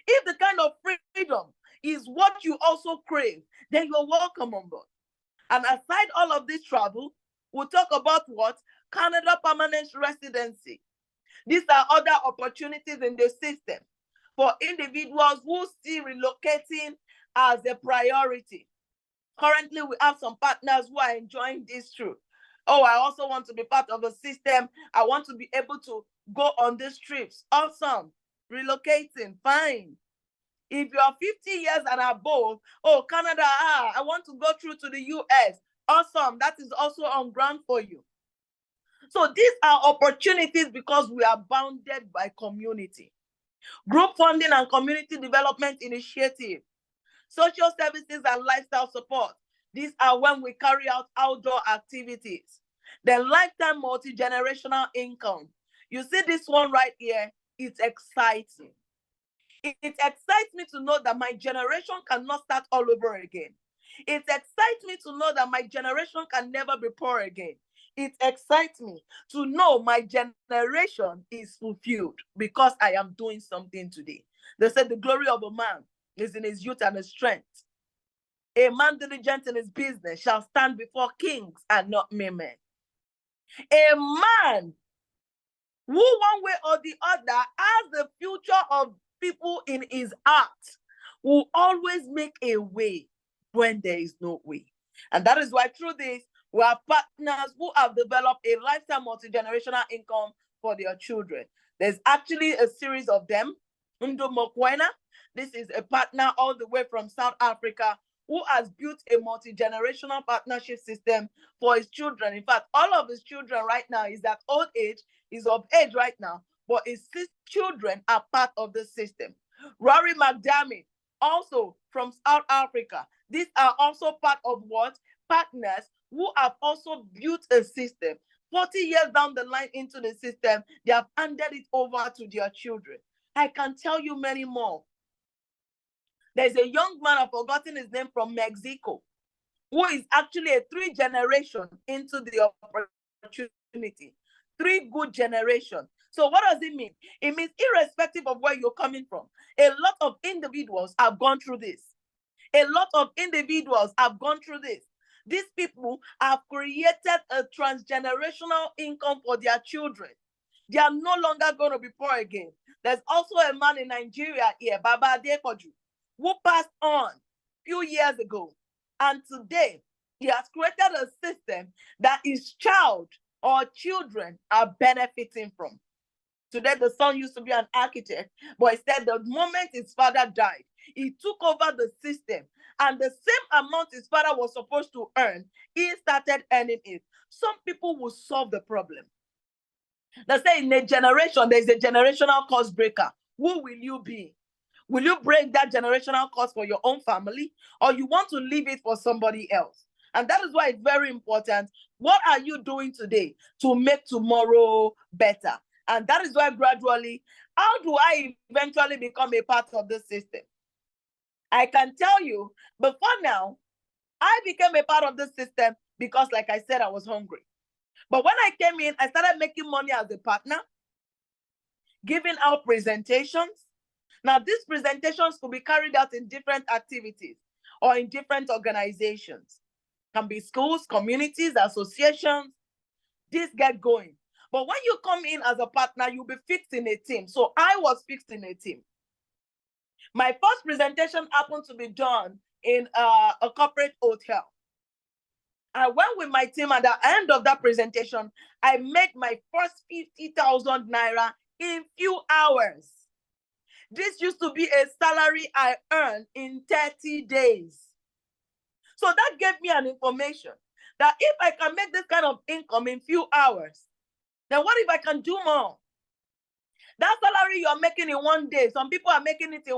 If the kind of freedom is what you also crave, then you're welcome on board. And aside all of this travel, we'll talk about what? Canada permanent residency. These are other opportunities in the system for individuals who see relocating as a priority. Currently, we have some partners who are enjoying this too. Oh, I also want to be part of a system. I want to be able to go on these trips. Awesome. Relocating, fine. If you are 50 years and above, oh, Canada, I want to go through to the US. Awesome. That is also on ground for you. So these are opportunities because we are bounded by community. Group funding and community development initiative, social services and lifestyle support. These are when we carry out outdoor activities. Then lifetime multi-generational income. You see this one right here, it's exciting. It excites me to know that my generation cannot start all over again. It excites me to know that my generation can never be poor again. It excites me to know my generation is fulfilled because I am doing something today. They said the glory of a man is in his youth and his strength. A man diligent in his business shall stand before kings and not mere men. A man who one way or the other has the future of people in his heart will always make a way when there is no way. And that is why through this, we have partners who have developed a lifetime multi-generational income for their children. There's actually a series of them. Ndo Mokwena, this is a partner all the way from South Africa who has built a multi-generational partnership system for his children. In fact, all of his children right now is at old age, is of age right now, but his children are part of the system. Rory McDermott, also from South Africa. These are also part of what? Partners who have also built a system. 40 years down the line into the system, they have handed it over to their children. I can tell you many more. There's a young man, I've forgotten his name, from Mexico, who is actually a 3 generation into the opportunity. 3 good generations. So what does it mean? It means irrespective of where you're coming from, a lot of individuals have gone through this. A lot of individuals have gone through this. These people have created a transgenerational income for their children. They are no longer going to be poor again. There's also a man in Nigeria here, Baba Adepoju, who passed on a few years ago. And today, he has created a system that his child or children are benefiting from. Today, the son used to be an architect, but he said the moment his father died, he took over the system. And the same amount his father was supposed to earn, he started earning it. Some people will solve the problem. They say in a generation, there's a generational cost breaker. Who will you be? Will you break that generational cost for your own family, or you want to leave it for somebody else? And that is why it's very important. What are you doing today to make tomorrow better? And that is why gradually, how do I eventually become a part of this system? I can tell you, before now, I became a part of this system because, like I said, I was hungry. But when I came in, I started making money as a partner, giving out presentations. Now, these presentations could be carried out in different activities or in different organizations. Can be schools, communities, associations. This get going. But when you come in as a partner, you'll be fixed in a team. So I was fixed in a team. My first presentation happened to be done in a corporate hotel. I went with my team, and at the end of that presentation, I made my first 50,000 naira in few hours. This used to be a salary I earned in 30 days. So that gave me an information that if I can make this kind of income in few hours, then what if I can do more? That salary you're making in one day, some people are making it in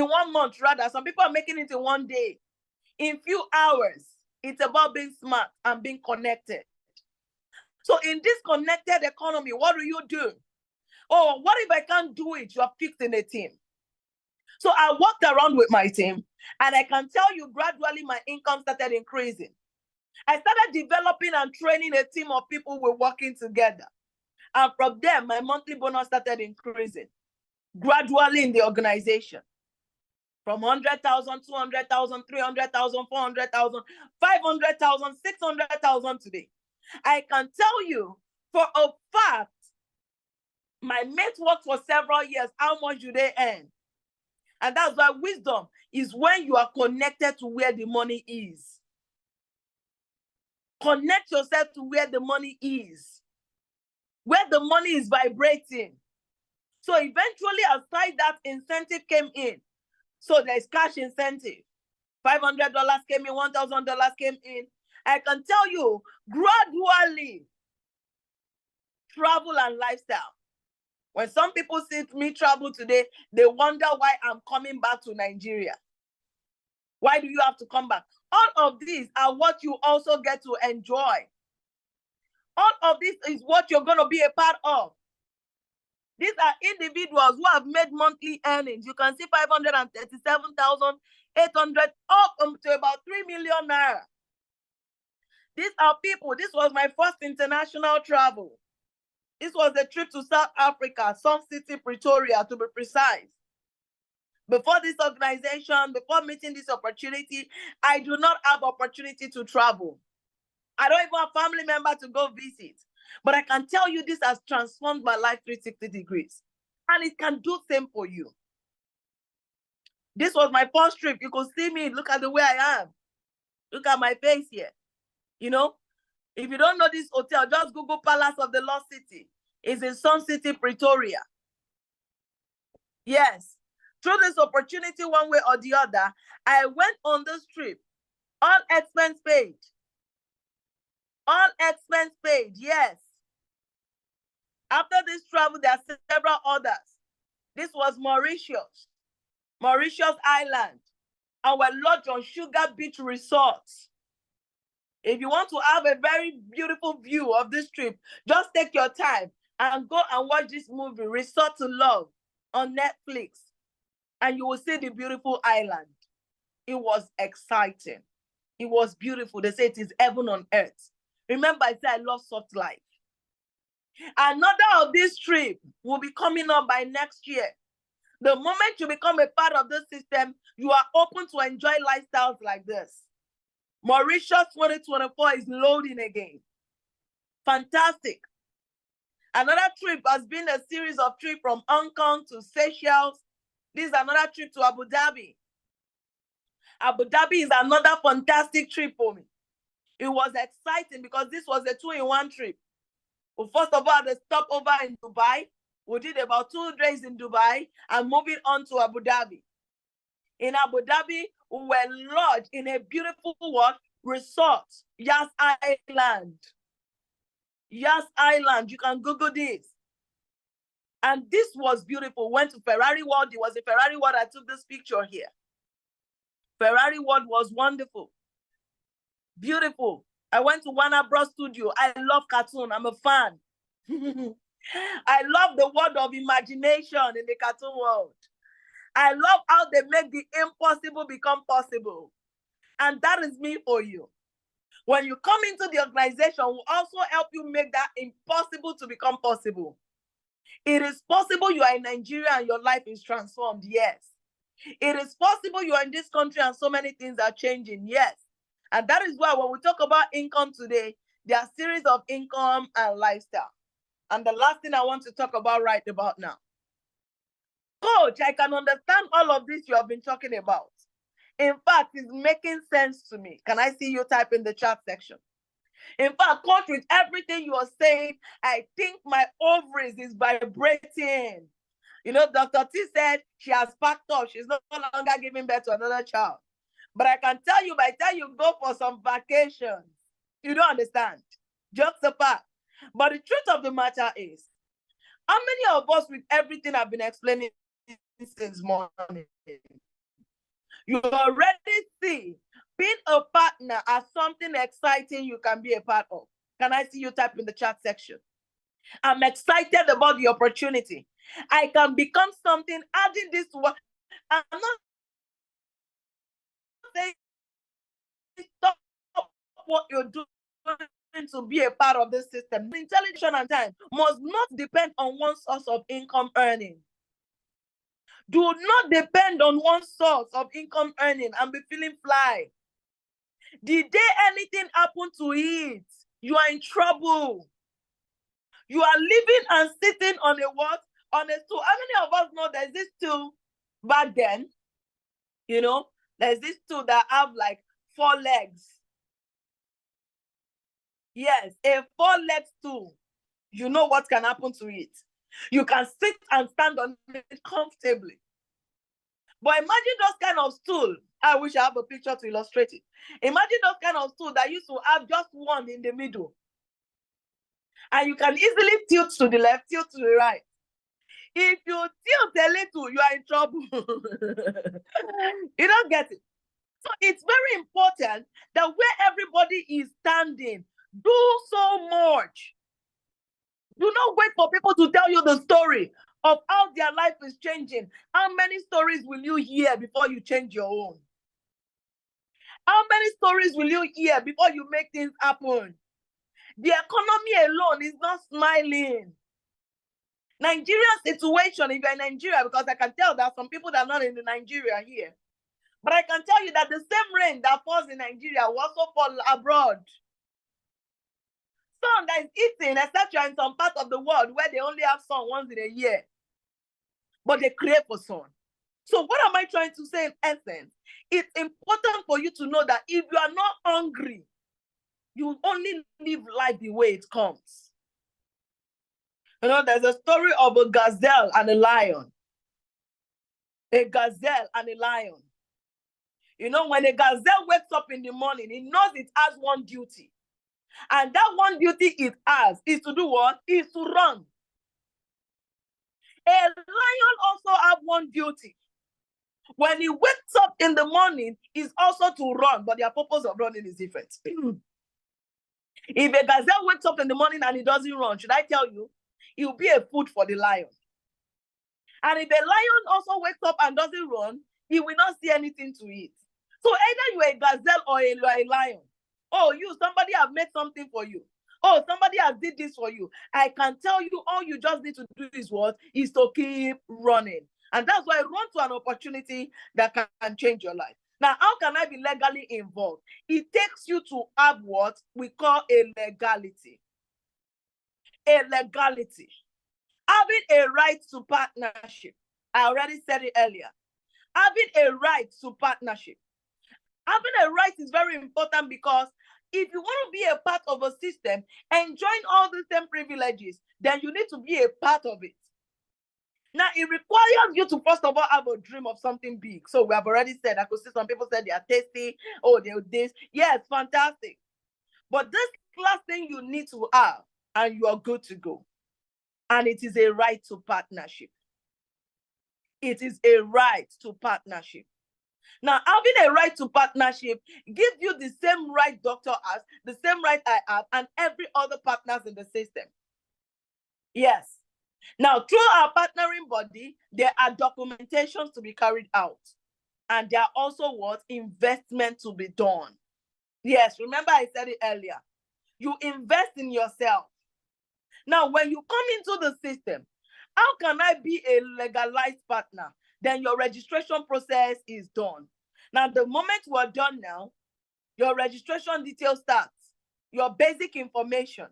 one month rather. Some people are making it in one day. In few hours, it's about being smart and being connected. So in this connected economy, what do? Oh, what if I can't do it? You are fixed in a team. So I walked around with my team, and I can tell you gradually my income started increasing. I started developing and training a team of people who were working together. And from there, my monthly bonus started increasing gradually in the organization. From 100,000, 200,000, 300,000, 400,000, 500,000, 600,000 today. I can tell you for a fact, my mates worked for several years. How much do they earn? And that's why wisdom is when you are connected to where the money is. Connect yourself to where the money is. Where the money is vibrating. So eventually, aside that, incentive came in. So there's cash incentive. $500 came in, $1,000 came in. I can tell you, gradually, travel and lifestyle. When some people see me travel today, they wonder why I'm coming back to Nigeria. Why do you have to come back? All of these are what you also get to enjoy. All of this is what you're going to be a part of. These are individuals who have made monthly earnings. You can see 537,800 up to about 3 million naira. These are people. This was my first international travel. This was a trip to South Africa, Sun City, Pretoria, to be precise. Before this organization, before meeting this opportunity, I do not have opportunity to travel. I don't even have a family member to go visit. But I can tell you this has transformed my life 360 degrees. And it can do the same for you. This was my first trip. You could see me. Look at the way I am. Look at my face here. You know, if you don't know this hotel, just Google Palace of the Lost City. It's in Sun City, Pretoria. Yes. Through this opportunity, one way or the other, I went on this trip. All expense paid. All expense paid, yes. After this travel, there are several others. This was Mauritius Island. Our lodge on Sugar Beach Resorts. If you want to have a very beautiful view of this trip, just take your time and go and watch this movie, Resort to Love, on Netflix. And you will see the beautiful island. It was exciting. It was beautiful. They say it is heaven on earth. Remember, I said I love soft life. Another of this trip will be coming up by next year. The moment you become a part of this system, you are open to enjoy lifestyles like this. Mauritius 2024 is loading again. Fantastic. Another trip has been a series of trips from Hong Kong to Seychelles. This is another trip to Abu Dhabi. Abu Dhabi is another fantastic trip for me. It was exciting because this was a 2-in-1 trip. Well, first of all, the stopover in Dubai. We did about 2 days in Dubai and moving on to Abu Dhabi. In Abu Dhabi, we were lodged in a beautiful resort, Yas Island. Yas Island, you can Google this. And this was beautiful. Went to Ferrari World. It was a Ferrari World. I took this picture here. Ferrari World was wonderful. Beautiful. I went to Warner Bros. Studio. I love cartoon. I'm a fan. I love the world of imagination in the cartoon world. I love how they make the impossible become possible. And that is me for you. When you come into the organization, we'll also help you make that impossible to become possible. It is possible you are in Nigeria and your life is transformed. Yes. It is possible you are in this country and so many things are changing. Yes. And that is why when we talk about income today, there are a series of income and lifestyle. And the last thing I want to talk about right about now. Coach, I can understand all of this you have been talking about. In fact, it's making sense to me. Can I see you type in the chat section? In fact, Coach, with everything you are saying, I think my ovaries is vibrating. You know, Dr. T said she has packed up. She's no longer giving birth to another child. But I can tell you, by the time you go for some vacations, you don't understand. Jokes apart. But the truth of the matter is, how many of us, with everything I've been explaining since morning, you already see being a partner as something exciting you can be a part of? Can I see you type in the chat section? I'm excited about the opportunity. I can become something, adding this to what I'm not saying stop what you're doing to be a part of this system. Intelligence and time must not depend on one source of income earning. Do not depend on one source of income earning and be feeling fly. The day anything happen to it, you are in trouble. You are living and sitting on a what? On a stool. How many of us know there's this stool back then? You know, there's this stool that have like 4 legs. Yes, a 4-leg stool. You know what can happen to it. You can sit and stand on it comfortably. But imagine those kind of stool. I wish I have a picture to illustrate it. Imagine those kind of stool that used to have just one in the middle. And you can easily tilt to the left, tilt to the right. If you tilt a little, you are in trouble. You don't get it. So it's very important that where everybody is standing, do so much. Do not wait for people to tell you the story of how their life is changing. How many stories will you hear before you change your own? How many stories will you hear before you make things happen? The economy alone is not smiling. Nigeria's situation, if you're in Nigeria, because I can tell that some people that are not in the Nigeria here, but I can tell you that the same rain that falls in Nigeria will also fall abroad. Sun that is eating, etc., in some part of the world where they only have sun once in a year, but they crave for sun. So what am I trying to say in essence? It's important for you to know that if you are not hungry, you only live life the way it comes. You know, there's a story of a gazelle and a lion. A gazelle and a lion. You know, when a gazelle wakes up in the morning, it knows it has one duty. And that one duty it has is to do what? Is to run. A lion also has one duty. When he wakes up in the morning, is also to run, but their purpose of running is different. If a gazelle wakes up in the morning and he doesn't run, should I tell you? It will be a food for the lion. And if a lion also wakes up and doesn't run, he will not see anything to eat. So either you are a gazelle or you are a lion. Oh, somebody have made something for you. Oh, somebody has did this for you. I can tell you all you just need to do is what? Is to keep running. And that's why run to an opportunity that can change your life. Now, how can I be legally involved? It takes you to have what we call a legality. A legality. Having a right to partnership. I already said it earlier. Having a right to partnership. Having a right is very important because if you want to be a part of a system, enjoying all the same privileges, then you need to be a part of it. Now, it requires you to, first of all, have a dream of something big. So we have already said, I could see some people say they are tasty. Oh, they're this. Yes, fantastic. But this last thing you need to have, and you are good to go. And it is a right to partnership. It is a right to partnership. Now, having a right to partnership gives you the same right doctor has, the same right I have, and every other partners in the system. Yes. Now, through our partnering body, there are documentations to be carried out. And there are also what? Investment to be done. Yes, remember I said it earlier. You invest in yourself. Now, when you come into the system, how can I be a legalized partner? Then your registration process is done. Now, the moment you are done now, your registration details starts. Your basic information,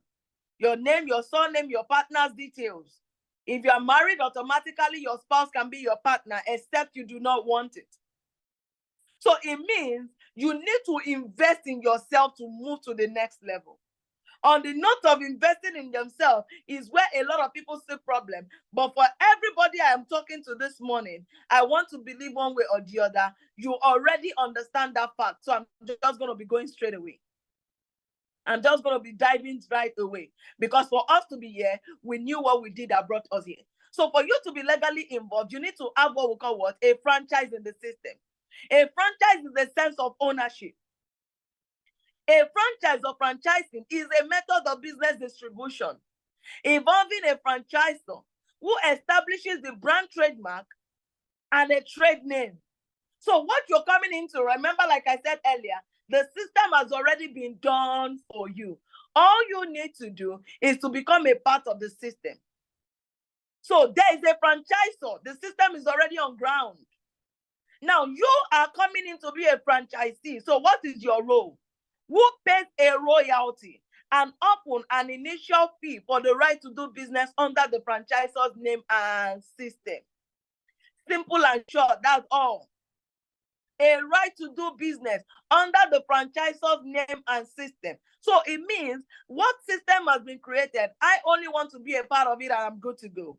your name, your surname, your partner's details. If you are married, automatically your spouse can be your partner, except you do not want it. So it means you need to invest in yourself to move to the next level. On the note of investing in themselves is where a lot of people see problem. But for everybody I am talking to this morning, I want to believe one way or the other, you already understand that fact. So I'm just going to be going straight away. I'm just going to be diving right away. Because for us to be here, we knew what we did that brought us here. So for you to be legally involved, you need to have what we call what? A franchise in the system. A franchise is a sense of ownership. A franchise or franchising is a method of business distribution involving a franchisor who establishes the brand trademark and a trade name. So what you're coming into, remember, like I said earlier, the system has already been done for you. All you need to do is to become a part of the system. So there is a franchisor. The system is already on ground. Now you are coming in to be a franchisee. So what is your role? Who pays a royalty and often an initial fee for the right to do business under the franchisor's name and system? Simple and short, that's all. A right to do business under the franchisor's name and system. So it means what system has been created, I only want to be a part of it and I'm good to go.